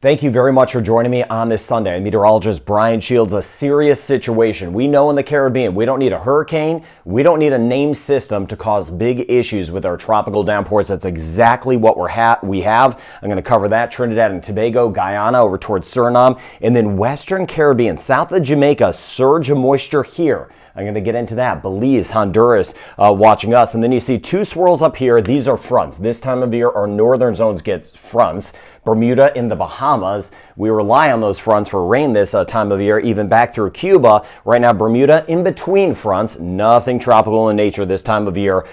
Thank you very much for joining me on this Sunday. I'm meteorologist Brian Shields. A serious situation. We know in the Caribbean, we don't need a hurricane. We don't need a named system to cause big issues with our tropical downpours. That's exactly what we have. I'm going to cover that. Trinidad and Tobago, Guyana over towards Suriname, and then Western Caribbean, south of Jamaica, surge of moisture here. I'm going to get into that. Belize, Honduras watching us. And then you see two swirls up here. These are fronts. This time of year, our northern zones get fronts. Bermuda in the Bahamas. We rely on those fronts for rain this time of year, even back through Cuba. Right now, Bermuda in between fronts. Nothing tropical in nature this time of year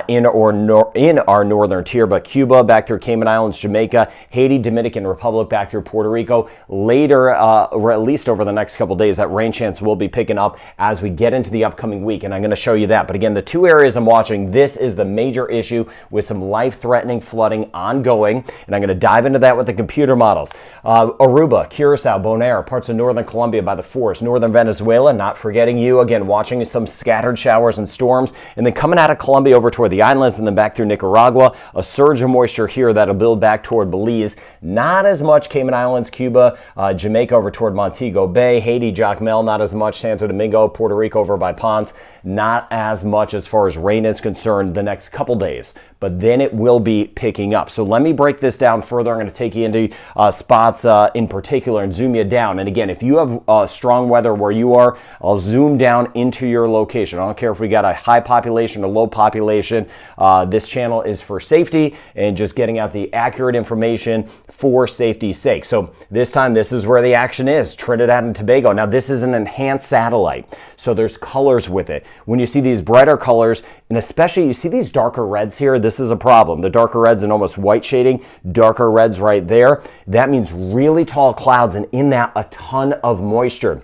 in our northern tier. But Cuba back through Cayman Islands, Jamaica, Haiti, Dominican Republic back through Puerto Rico. Later, or at least over the next couple days, that rain chance will be picking up as we get into the upcoming week, and I'm going to show you that. But again, the two areas I'm watching, this is the major issue with some life-threatening flooding ongoing, and I'm going to dive into that with the computer models. Aruba, Curacao, Bonaire, parts of northern Colombia by the forest, northern Venezuela, not forgetting you, again, watching some scattered showers and storms, and then coming out of Colombia over toward the islands and then back through Nicaragua, a surge of moisture here that'll build back toward Belize. Not as much Cayman Islands, Cuba, Jamaica over toward Montego Bay, Haiti, Jacmel, not as much Santo Domingo, Puerto Rico over by Ponce, not as much as far as rain is concerned the next couple days, but then it will be picking up. So let me break this down further. I'm going to take you into spots in particular and zoom you down. And again, if you have strong weather where you are, I'll zoom down into your location. I don't care if we got a high population or low population. This channel is for safety and just getting out the accurate information for safety's sake. So this time, this is where the action is, Trinidad and Tobago. Now, this is an enhanced satellite, so there's colors with it. When you see these brighter colors, and especially you see these darker reds here, this is a problem. The darker reds and almost white shading, darker reds right there. That means really tall clouds, and in that, a ton of moisture.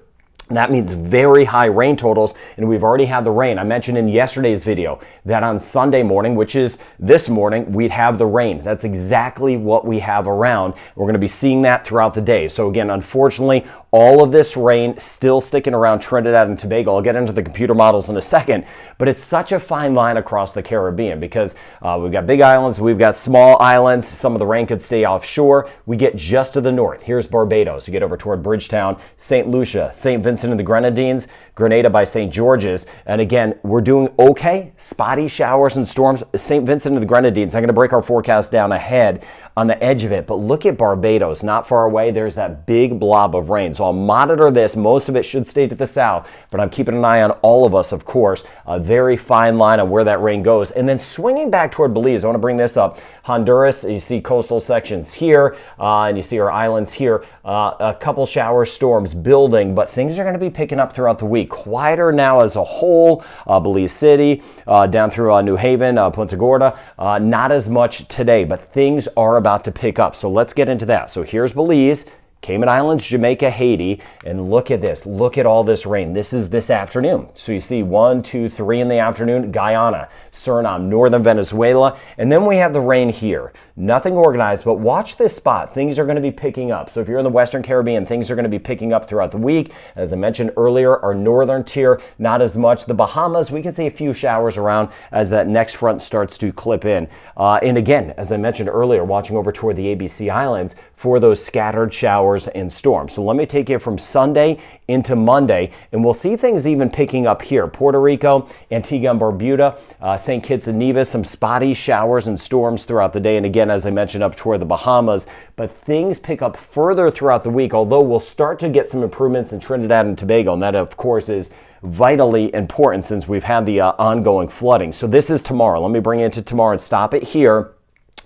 That means very high rain totals, and we've already had the rain. I mentioned in yesterday's video that on Sunday morning, which is this morning, we'd have the rain. That's exactly what we have around. We're going to be seeing that throughout the day. So again, unfortunately, all of this rain still sticking around Trinidad and Tobago. I'll get into the computer models in a second, but it's such a fine line across the Caribbean because we've got big islands, we've got small islands. Some of the rain could stay offshore. We get just to the north. Here's Barbados. You get over toward Bridgetown, St. Lucia, St. Vincent and the Grenadines, Grenada by St. George's. And again, we're doing okay. Spotty showers and storms. St. Vincent and the Grenadines, I'm going to break our forecast down ahead on the edge of it. But look at Barbados. Not far away, there's that big blob of rain. So I'll monitor this. Most of it should stay to the south, but I'm keeping an eye on all of us, of course. A very fine line on where that rain goes. And then swinging back toward Belize, I want to bring this up. Honduras, you see coastal sections here, and you see our islands here. A couple shower storms building, but things are going to be picking up throughout the week. Quieter now as a whole. Belize City, down through New Haven, Punta Gorda. Not as much today, but things are about to pick up. So let's get into that. So here's Belize, Cayman Islands, Jamaica, Haiti, and look at this. Look at all this rain. This is this afternoon. So you see 1, 2, 3 in the afternoon, Guyana, Suriname, northern Venezuela, and then we have the rain here. Nothing organized, but watch this spot. Things are going to be picking up. So if you're in the Western Caribbean, things are going to be picking up throughout the week. As I mentioned earlier, our northern tier, not as much. The Bahamas, we can see a few showers around as that next front starts to clip in. And again, as I mentioned earlier, watching over toward the ABC Islands for those scattered showers and storms. So let me take you from Sunday into Monday, and we'll see things even picking up here. Puerto Rico, Antigua and Barbuda, St. Kitts and Nevis, some spotty showers and storms throughout the day. And again, as I mentioned, up toward the Bahamas, but things pick up further throughout the week, although we'll start to get some improvements in Trinidad and Tobago, and that, of course, is vitally important since we've had the ongoing flooding. So this is tomorrow. Let me bring it to tomorrow and stop it here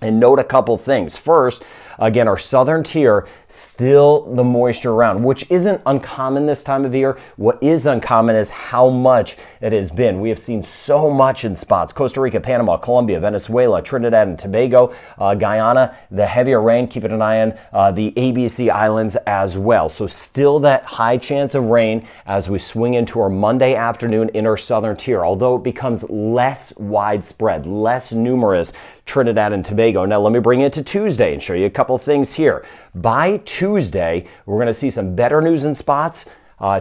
and note a couple things. First, again, our southern tier, still the moisture around, which isn't uncommon this time of year. What is uncommon is how much it has been. We have seen so much in spots. Costa Rica, Panama, Colombia, Venezuela, Trinidad and Tobago, Guyana, the heavier rain, keeping an eye on the ABC Islands as well. So still that high chance of rain as we swing into our Monday afternoon in our southern tier, although it becomes less widespread, less numerous, Trinidad and Tobago. Now let me bring it to Tuesday and show you a couple things here. By Tuesday, we're going to see some better news in spots.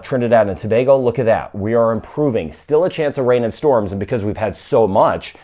Trinidad and Tobago, look at that. We are improving. Still a chance of rain and storms, and because we've had so much,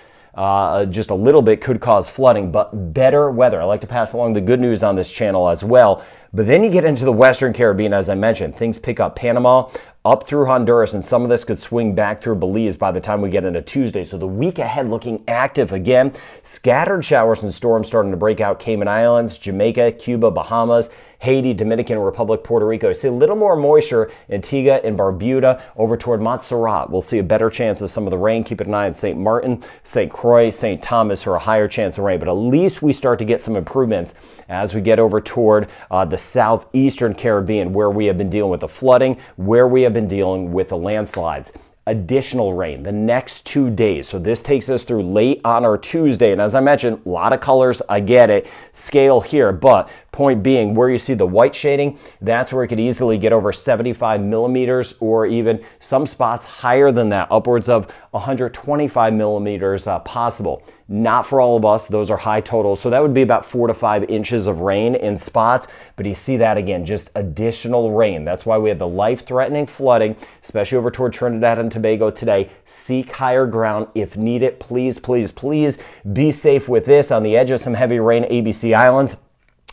just a little bit could cause flooding, but better weather. I like to pass along the good news on this channel as well. But then you get into the Western Caribbean, as I mentioned, things pick up Panama, up through Honduras, and some of this could swing back through Belize by the time we get into Tuesday. So the week ahead looking active again. Scattered showers and storms starting to break out Cayman Islands, Jamaica, Cuba, Bahamas, Haiti, Dominican Republic, Puerto Rico. I see a little more moisture in Antigua and Barbuda over toward Montserrat. We'll see a better chance of some of the rain. Keep an eye on St. Martin, St. Croix, St. Thomas for a higher chance of rain. But at least we start to get some improvements as we get over toward the southeastern Caribbean, where we have been dealing with the flooding, where we have been dealing with the landslides. Additional rain the next 2 days. So this takes us through late on our Tuesday. And as I mentioned, a lot of colors, I get it, scale here, but point being, where you see the white shading, that's where it could easily get over 75 millimeters, or even some spots higher than that, upwards of 125 millimeters possible. Not for all of us, those are high totals. So that would be about 4 to 5 inches of rain in spots. But you see that again, just additional rain. That's why we have the life-threatening flooding, especially over toward Trinidad and Tobago today. Seek higher ground if needed. Please, please, please be safe with this. On the edge of some heavy rain, ABC Islands.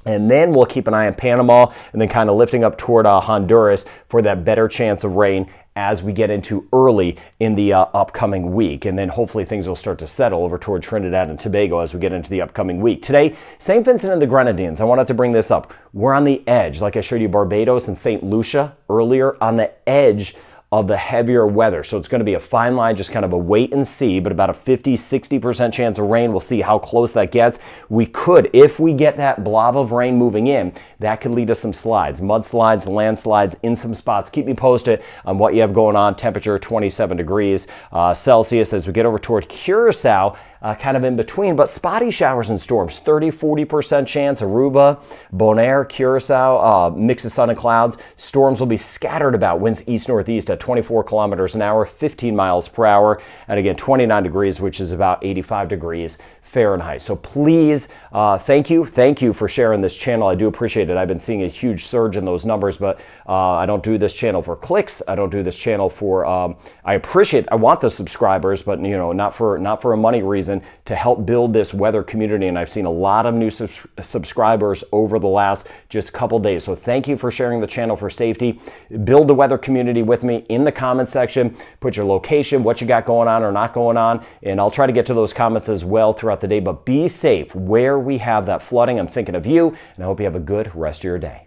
And then we'll keep an eye on Panama and then kind of lifting up toward Honduras for that better chance of rain as we get into early in the upcoming week. And then hopefully things will start to settle over toward Trinidad and Tobago as we get into the upcoming week. Today, St. Vincent and the Grenadines, I wanted to bring this up. We're on the edge, like I showed you Barbados and St. Lucia earlier, on the edge of the heavier weather. So it's going to be a fine line, just kind of a wait and see, but about a 50-60% chance of rain. We'll see how close that gets. We could, if we get that blob of rain moving in, that could lead to some slides, mudslides, landslides in some spots. Keep me posted on what you have going on. Temperature 27 degrees Celsius as we get over toward Curacao. Kind of in between, but spotty showers and storms, 30-40% chance. Aruba, Bonaire, Curacao, mix of sun and clouds. Storms will be scattered about, winds east-northeast at 24 kilometers an hour, 15 miles per hour, and again 29 degrees, which is about 85 degrees Fahrenheit. So please, thank you for sharing this channel. I do appreciate it. I've been seeing a huge surge in those numbers, but I don't do this channel for clicks. I don't do this channel for, I want the subscribers, but you know, not for a money reason, to help build this weather community. And I've seen a lot of new subscribers over the last just couple days. So thank you for sharing the channel for safety. Build the weather community with me in the comment section. Put your location, what you got going on or not going on, and I'll try to get to those comments as well throughout the day. But be safe where we have that flooding. I'm thinking of you, and I hope you have a good rest of your day.